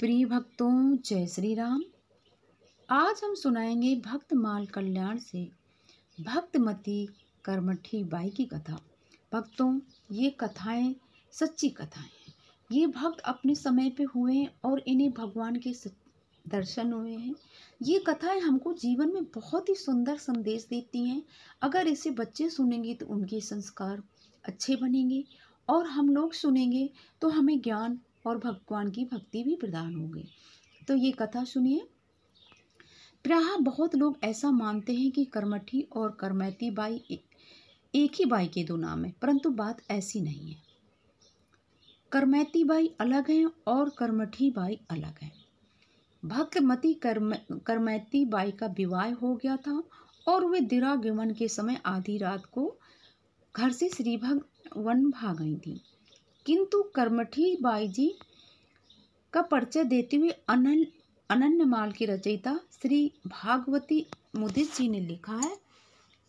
प्रिय भक्तों, जय श्री राम। आज हम सुनाएंगे भक्तमाल कल्याण से भक्तमती कर्मठी बाई की कथा। भक्तों, ये कथाएं सच्ची कथाएं हैं। ये भक्त अपने समय पे हुए हैं और इन्हें भगवान के दर्शन हुए हैं। ये कथाएं हमको जीवन में बहुत ही सुंदर संदेश देती हैं। अगर इसे बच्चे सुनेंगे तो उनके संस्कार अच्छे बनेंगे और हम लोग सुनेंगे तो हमें ज्ञान और भगवान की भक्ति भी प्रदान होगी। तो ये कथा सुनिए। प्रायः बहुत लोग ऐसा मानते हैं कि कर्मठी और करमैती बाई एक ही बाई के दो नाम है, परंतु बात ऐसी नहीं है। करमैती बाई अलग हैं और करमठी बाई अलग हैं। भक्तमती करमैती बाई का विवाह हो गया था और वे दिरा गमन के समय आधी रात को घर से श्रीभगवन भाग गई थी। किंतु करमठी बाई जी का परिचय देते हुए अनन्यमाल की रचयिता श्री भागवती मुदित जी ने लिखा है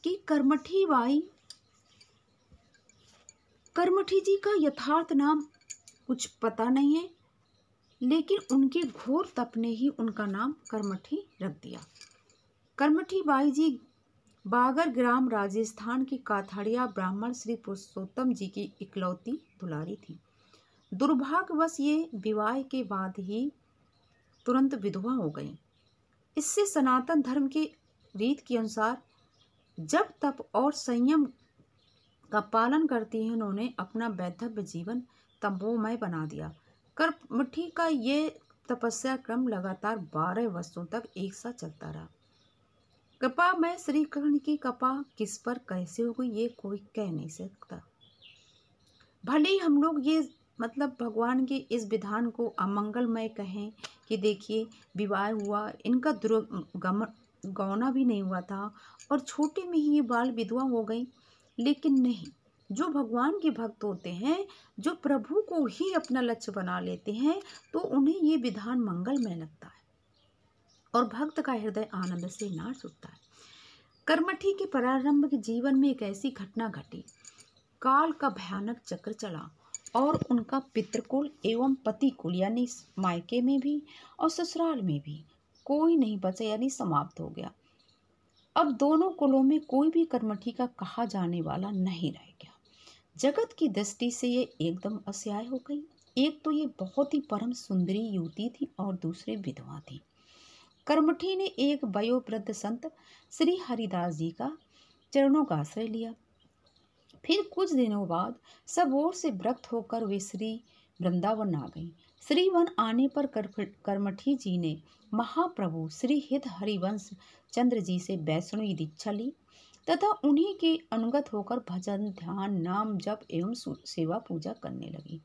कि करमठी जी का यथार्थ नाम कुछ पता नहीं है, लेकिन उनके घोर तप ने ही उनका नाम करमठी रख दिया। करमठी बाई जी बागर ग्राम राजस्थान की काथाड़िया ब्राह्मण श्री पुरुषोत्तम जी की इकलौती दुलारी थी। दुर्भाग्यवश ये विवाह के बाद ही तुरंत विधवा हो गई। इससे सनातन धर्म के रीत के अनुसार जब तप और संयम का पालन करती हैं, उन्होंने अपना वैधव्य जीवन तपोमय बना दिया। करमठी का ये तपस्या क्रम लगातार 12 वर्षों तक एक साथ चलता रहा। कृपा में श्री कृष्ण की कृपा किस पर कैसे हो गई ये कोई कह नहीं सकता। भले ही हम लोग ये भगवान के इस विधान को अमंगलमय कहें कि देखिए विवाह हुआ, इनका गौना भी नहीं हुआ था और छोटे में ही ये बाल विधवा हो गई, लेकिन नहीं, जो भगवान के भक्त होते हैं, जो प्रभु को ही अपना लक्ष्य बना लेते हैं, तो उन्हें ये विधान मंगलमय लगता है और भक्त का हृदय आनंद से नाच उठता है। करमठी के प्रारंभ के जीवन में एक ऐसी घटना घटी। काल का भयानक चक्र चला और उनका पितृकुल एवं पतिकुल यानी मायके में भी और ससुराल में भी कोई नहीं बचा, यानी समाप्त हो गया। अब दोनों कुलों में कोई भी करमठी का कहा जाने वाला नहीं रह गया। जगत की दृष्टि से ये एकदम असहाय हो गई। एक तो ये बहुत ही परम सुंदरी युवती थी और दूसरे विधवा थी। करमठी ने एक वयोवृद्ध संत श्री हरिदास जी का चरणों का आश्रय लिया। फिर कुछ दिनों बाद सब ओर से व्रत होकर वे श्री वृंदावन आ गई। श्री वन आने पर करमठी जी ने महाप्रभु श्री हित हरिवंश चंद्र जी से वैष्णवी दीक्षा ली तथा उन्हीं के अनुगत होकर भजन, ध्यान, नाम जप एवं सेवा पूजा करने लगी।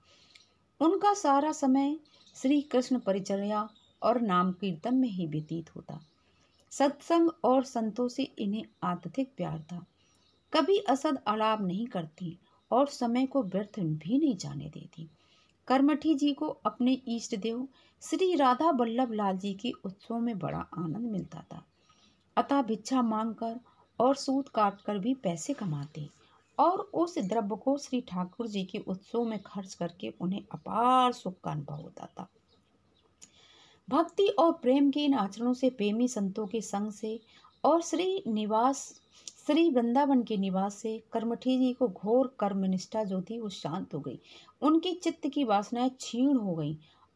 उनका सारा समय श्री कृष्ण परिचर्या और नाम कीर्तन में ही व्यतीत होता। सत्संग और संतों से इन्हें अत्यधिक प्यार था। कभी असद आलाप नहीं करती और समय को व्यर्थ भी नहीं जाने देती। करमठी जी को अपने इष्ट देव श्री राधा वल्लभ लाल जी के उत्सव में बड़ा आनंद मिलता था, अतः भिक्षा मांगकर और सूत काटकर भी पैसे कमाते और उस द्रव्य को श्री ठाकुर जी के उत्सव में खर्च करके उन्हें अपार सुख का अनुभव होता था। भक्ति और प्रेम के इन आचरणों से, प्रेमी संतों के संग से और श्री वृंदावन के निवास से करमठी जी को घोर कर्मनिष्ठा जो थी वो शांत हो गई। उनकी चित्त की वासनाएं क्षीण हो गईं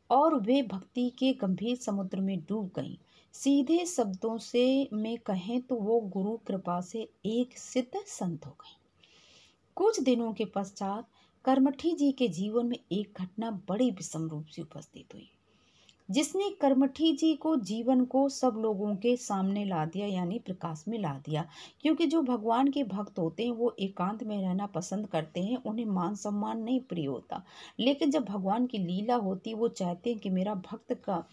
और वे भक्ति के गंभीर समुद्र में डूब गईं। सीधे शब्दों से में कहें तो वो गुरु कृपा से एक सिद्ध संत हो गई। कुछ दिनों के पश्चात करमठी जी के जीवन में एक घटना बड़ी विषम रूप से उपस्थित हुई, जिसने करमठी जी को जीवन को सब लोगों के सामने ला दिया, यानी प्रकाश में ला दिया। क्योंकि जो भगवान के भक्त होते हैं वो एकांत में रहना पसंद करते हैं, उन्हें मान सम्मान नहीं प्रिय होता। लेकिन जब भगवान की लीला होती, वो चाहते हैं कि मेरा भक्त का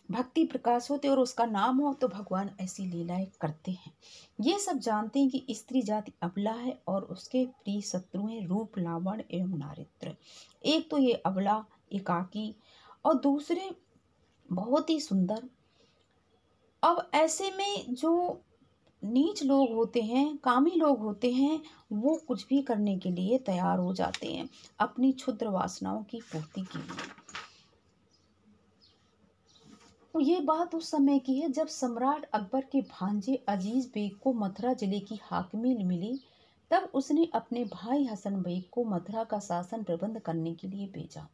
भक्ति प्रकाश होते और उसका नाम हो, तो भगवान ऐसी लीलाएं करते हैं। ये सब जानते हैं कि स्त्री जाति अबला है और उसके प्रिय शत्रु हैं रूप, लावण्य एवं नारित्र। एक तो ये अबला, एकाकी और दूसरे बहुत ही सुंदर। अब ऐसे में जो नीच लोग होते हैं, कामी लोग होते हैं, वो कुछ भी करने के लिए तैयार हो जाते हैं अपनी क्षुद्र वासनाओं की पूर्ति के लिए। ये बात उस समय की है जब सम्राट अकबर के भांजे अजीज बेग को मथुरा जिले की हाकिमी मिली। तब उसने अपने भाई हसन बेग को मथुरा का शासन प्रबंध करने के लिए भेजा।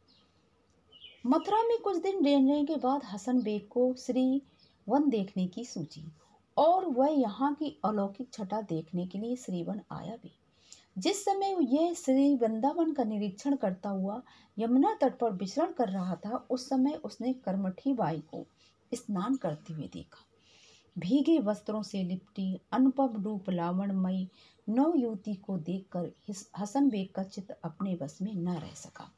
मथुरा में कुछ दिन रहने के बाद हसन बेग को श्री वन देखने की सूझी और वह यहाँ की अलौकिक छटा देखने के लिए श्रीवन आया भी। जिस समय यह श्री वृंदावन का निरीक्षण करता हुआ यमुना तट पर विचरण कर रहा था, उस समय उसने करमठी बाई को स्नान करते हुए देखा। भीगे वस्त्रों से लिपटी अनुपम रूप लावणमयी नव युवती को देखकर हसन बेग का चित्त अपने बस में न रह सका।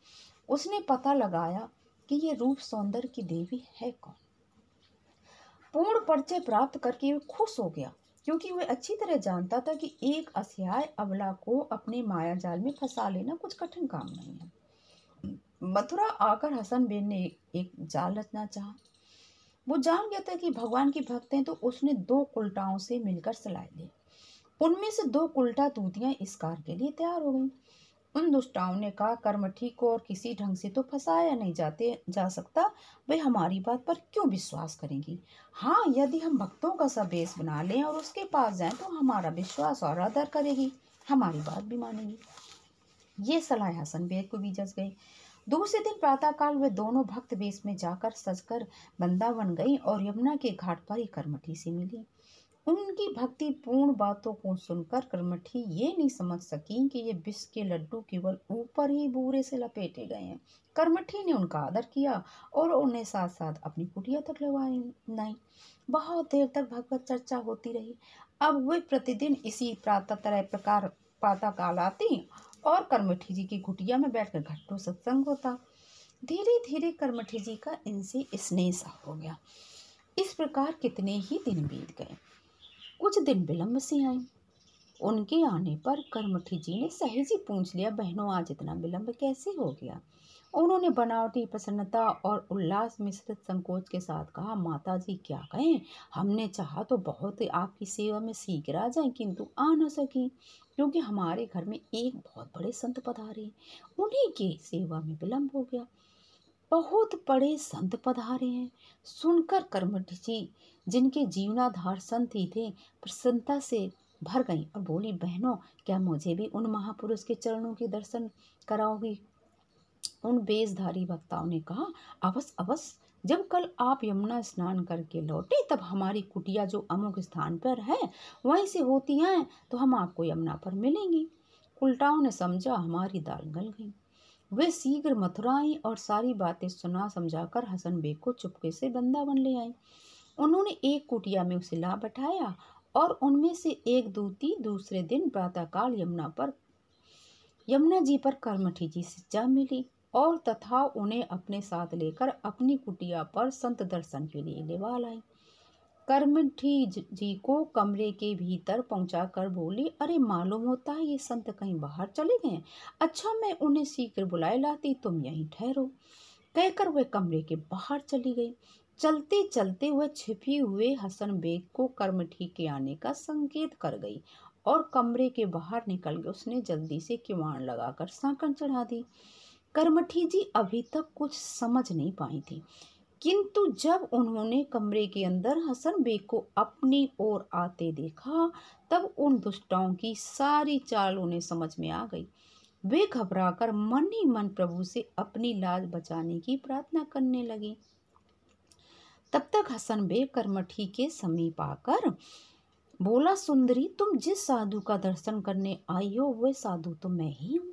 उसने पता लगाया कि ये रूप सौंदर्य की देवी है कौन। पूर्ण परिचय प्राप्त करके वह खुश हो गया, क्योंकि वह अच्छी तरह जानता था कि एक असहाय अबला को अपने माया जाल में फंसा लेना कुछ कठिन काम नहीं है। मथुरा आकर हसन बेग ने एक जाल रचना चाहा। वो जान गया था कि भगवान की भक्त हैं, तो उसने 2 उल्टाओं से मिलकर सलाह ली। उनमें से 2 उल्टा दूतियां इस कार्य के लिए तैयार हो गईं। उन दुष्टाओं ने कहा, कर्मठी को और किसी ढंग से तो फंसाया नहीं जा सकता, वे हमारी बात पर क्यों विश्वास करेंगी। हाँ, यदि हम भक्तों का सा वेश बना लें और उसके पास जाएं तो हमारा विश्वास और आदर करेगी, हमारी बात भी मानेगी। ये सलाह हसन बेग को भी जच गई। दूसरे दिन प्रातःकाल वे दोनों भक्त वेश में जाकर सजकर वृंदावन गई और यमुना के घाट पर ही करमठी से मिली। उनकी भक्ति पूर्ण बातों को सुनकर करमठी ये नहीं समझ सकी कि ये विष के लड्डू केवल ऊपर ही बूरे से लपेटे गए हैं। करमठी ने उनका आदर किया और उन्हें साथ साथ अपनी कुटिया तक लगवाई। बहुत देर तक भगवत चर्चा होती रही। अब वे प्रतिदिन इसी प्रातः काल आती और करमठी जी की कुटिया में बैठकर घट्टू सत्संग होता। धीरे धीरे करमठी जी का इनसे स्नेह सा हो गया। इस प्रकार कितने ही दिन बीत गए। कुछ दिन विलंब से आए। उनके आने पर करमठी जी ने सहेजी पूछ लिया, बहनों आज इतना विलंब कैसे हो गया। उन्होंने बनावटी प्रसन्नता और उल्लास मिश्रित संकोच के साथ कहा, माता जी क्या कहें, हमने चाहा तो बहुत आपकी सेवा में शीघ्र आ जाए, किंतु आ न सकी, क्योंकि हमारे घर में एक बहुत बड़े संत पधारे, उन्हीं की सेवा में विलंब हो गया। बहुत बड़े संत पधारे हैं। सुनकर करमठी जी, जिनके जीवनाधार संत ही थे, प्रसन्नता से भर गई और बोली, बहनों क्या मुझे भी उन महापुरुष के चरणों के दर्शन कराओगी। उन बेशधारी वक्ताओं ने कहा, अवश्य अवश्य, जब कल आप यमुना स्नान करके लौटे तब हमारी कुटिया जो अमुक स्थान पर है वहीं से होती है, तो हम आपको यमुना पर मिलेंगे। उल्टाओं ने समझा हमारी दाल गल गई। वे शीघ्र मथुरा आई और सारी बातें सुना समझाकर हसन बेग को चुपके से वृंदावन ले आई। उन्होंने एक कुटिया में उसे ला बैठाया और उनमें से एक दूती दूसरे दिन प्रातःकाल यमुना जी पर करमठी जी से जा मिली और तथा उन्हें अपने साथ लेकर अपनी कुटिया पर संत दर्शन के लिए लेवा लाई। करमठी जी को कमरे के भीतर पहुंचा कर बोली, अरे मालूम होता है ये संत कहीं बाहर चले गए। अच्छा, मैं उन्हें शीघ्र बुलाए लाती, तुम यहीं ठहरो। कहकर वह कमरे के बाहर चली गई। चलते चलते वह छिपी हुए हसन बेग को करमठी के आने का संकेत कर गई और कमरे के बाहर निकल गई। उसने जल्दी से किवाड़ लगाकर सांकन चढ़ा दी। करमठी जी अभी तक कुछ समझ नहीं पाई थी, किंतु जब उन्होंने कमरे के अंदर हसन बेग को अपनी ओर आते देखा तब उन दुष्टों की सारी चाल उन्हें समझ में आ गई। वे घबराकर मन ही मन प्रभु से अपनी लाज बचाने की प्रार्थना करने लगी। तब तक हसन बेग करमठी के समीप आकर बोला, सुंदरी, तुम जिस साधु का दर्शन करने आई हो वह साधु तो मैं ही हूँ।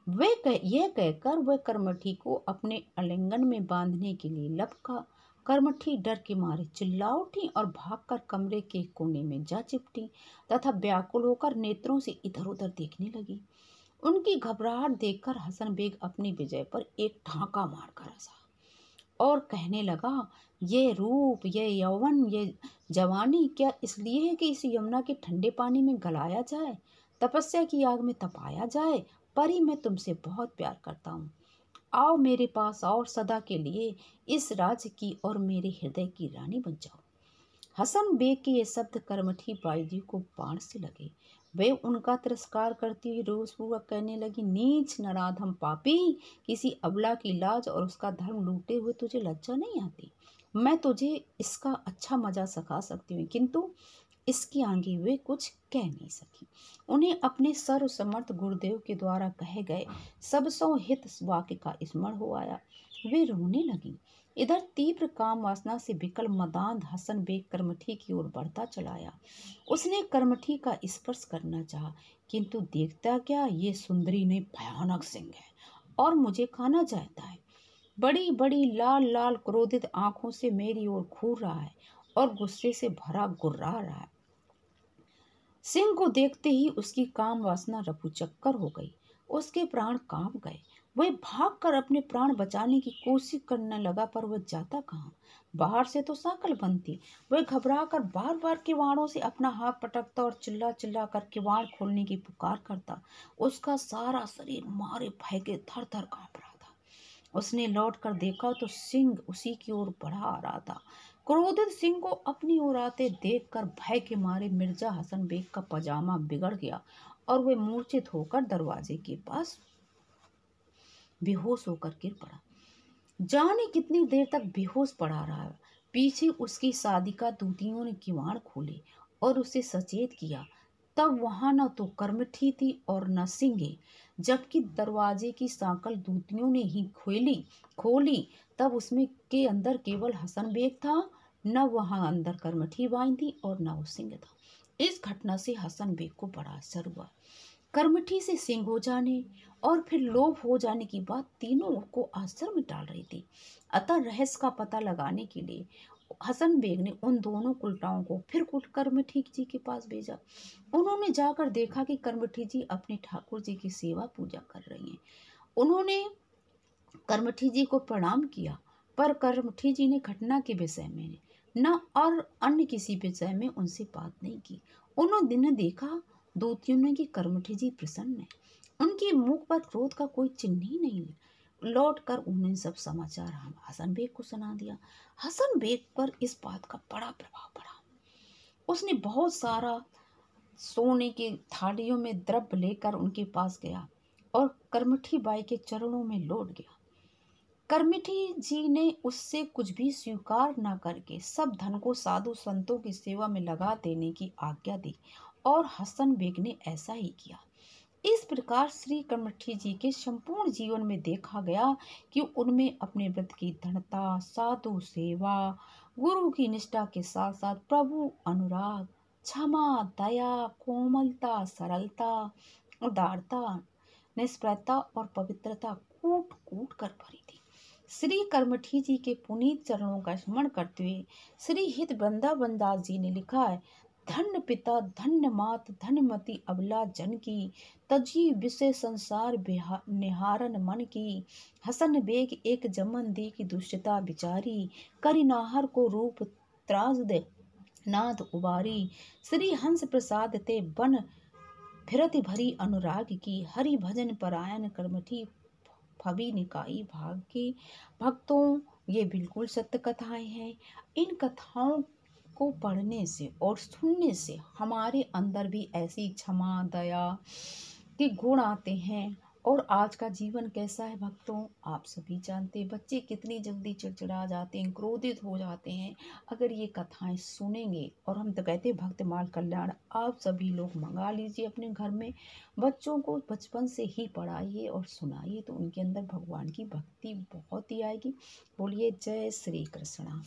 यह कहकर वह करमठी को अपने आलिंगन में बांधने के लिए लपका। करमठी डर के मारे चिल्ला उठी और भागकर कमरे के कोने में जा चिपटी तथा व्याकुल होकर नेत्रों से इधर उधर देखने लगी। उनकी घबराहट देखकर हसन बेग अपनी विजय पर एक ठाका मारकर हंसा और कहने लगा, ये रूप, ये यौवन, ये जवानी क्या इसलिए है कि इस यमुना के ठंडे पानी में गलाया जाए, तपस्या की आग में तपाया जाए। परी, मैं तुमसे बहुत प्यार करता हूँ, आओ मेरे पास और सदा के लिए इस राज्य की और मेरे हृदय की रानी बन जाओ। हसन बेग के ये शब्द करमठी बाई जी को बाण से लगे। वे उनका तिरस्कार करती हुई रोषपूर्वक कहने लगी, नीच नराधम पापी, किसी अबला की लाज और उसका धर्म लूटे हुए तुझे लज्जा नहीं आती। मैं तुझे इसका अच्छा मजा सिखा सकती हूँ, किंतु इसके आगे वे कुछ कह नहीं सकी। उन्हें अपने सर्वसमर्थ गुरुदेव के द्वारा कहे गए सबसों हित वाक्य का स्मरण हो आया। वे रोने लगी। इधर तीव्र काम वासना से विकल मदांध हसन बेग करमठी की ओर बढ़ता चलाया। उसने करमठी का स्पर्श करना चाहा, किंतु देखता क्या, ये सुंदरी ने भयानक सिंह है और मुझे खाना चाहता है। बड़ी बड़ी लाल लाल क्रोधित आंखों से मेरी ओर घूर रहा है और गुस्से से भरा गुर्रा रहा है। सिंह को देखते ही उसकी काम वासना रफूचक्कर हो गई। उसके प्राण कांप गए। वह भागकर अपने प्राण बचाने की कोशिश करने लगा, पर वह जाता कहाँ। बाहर से तो साकल बंद थी। वह घबराकर बार बार किवाड़ों से अपना हाथ पटकता और चिल्ला चिल्ला कर किवाड़ खोलने की पुकार करता। उसका सारा शरीर मारे भय के थर थर कांप रहा था। उसने लौट कर देखा तो सिंह उसी की ओर बढ़ा आ रहा था। क्रोधित सिंह को अपनी ओर आते देखकर भय के मारे मिर्जा हसन बेग का पजामा बिगड़ गया और वह मूर्छित होकर दरवाजे के पास बेहोश होकर गिर पड़ा। जाने कितनी देर तक बेहोश पड़ा रहा। पीछे उसकी सादिका दूतियों ने किवाड़ खोले और उसे सचेत किया। तब वहां न तो करमठी थी और न सिंगे। जबकि दरवाजे की सांकल दूतियों ने ही खोली तब उसमें के अंदर केवल हसन बेग था। न वहां अंदर करमठी बाई थी और न वो सिंह था। इस घटना से हसन बेग को बड़ा असर हुआ। करमठी से सिंह हो जाने और फिर लोभ हो जाने की बात तीनों को आश्चर्य में डाल रही थी। अतः रहस्य का पता लगाने के लिए हसन बेग ने उन दोनों उल्टाओं को फिर करमठी जी के पास भेजा। उन्होंने जाकर देखा कि करमठी जी अपने ठाकुर जी की सेवा पूजा कर रही हैं। उन्होंने करमठी जी को प्रणाम किया, पर करमठी जी ने घटना के विषय में न और अन्य किसी विषय में उनसे बात नहीं की। उन्होंने देखा दूतियों ने कि करमठी जी प्रसन्न है। उनके मुख पर क्रोध का कोई चिन्ह ही नहीं है। लौट कर उन्होंने सब समाचार हसन बेग को सुना दिया। हसन बेग पर इस बात का बड़ा प्रभाव पड़ा। उसने बहुत सारा सोने के थालियों में द्रव्य लेकर उनके पास गया और करमठी बाई के चरणों में लौट गया। करमठी जी ने उससे कुछ भी स्वीकार न करके सब धन को साधु संतों की सेवा में लगा देने की आज्ञा दी और हसन बेग ने ऐसा ही किया। इस प्रकार श्री करमठी जी के संपूर्ण जीवन में देखा गया कि उनमें अपने व्रत की दृढ़ता, साधु सेवा, गुरु की निष्ठा के साथ साथ प्रभु अनुराग, क्षमा, दया, कोमलता, सरलता, उदारता, निष्प्रता और पवित्रता कूट कूट कर भरी थी। श्री करमठी जी के पुनीत चरणों का स्मरण करते हुए श्री हित वृंदावन दास जी ने लिखा है, धन्य पिता धन्य मात धन्यमती अबला जन की, तजी विषय संसार निहारन मन की। हसन बेग एक जमन दी की दुष्टता विचारी, करिनाहर को रूप त्राज दे नाथ उबारी। श्री हंस प्रसाद ते बन फिरति भरी अनुराग की, हरि भजन परायण करमठी फबी निकाई भाग के। भक्तों, ये बिल्कुल सत्य कथाएं हैं। इन कथाओं को पढ़ने से और सुनने से हमारे अंदर भी ऐसी क्षमा दया के गुण आते हैं। और आज का जीवन कैसा है भक्तों, आप सभी जानते हैं। बच्चे कितनी जल्दी चिड़चिड़ा जाते हैं, क्रोधित हो जाते हैं। अगर ये कथाएं सुनेंगे, और हम तो कहते हैं भक्तमाल कल्याण, आप सभी लोग मंगा लीजिए अपने घर में। बच्चों को बचपन से ही पढ़ाइए और सुनाइए, तो उनके अंदर भगवान की भक्ति बहुत ही आएगी। बोलिए जय श्री कृष्णा।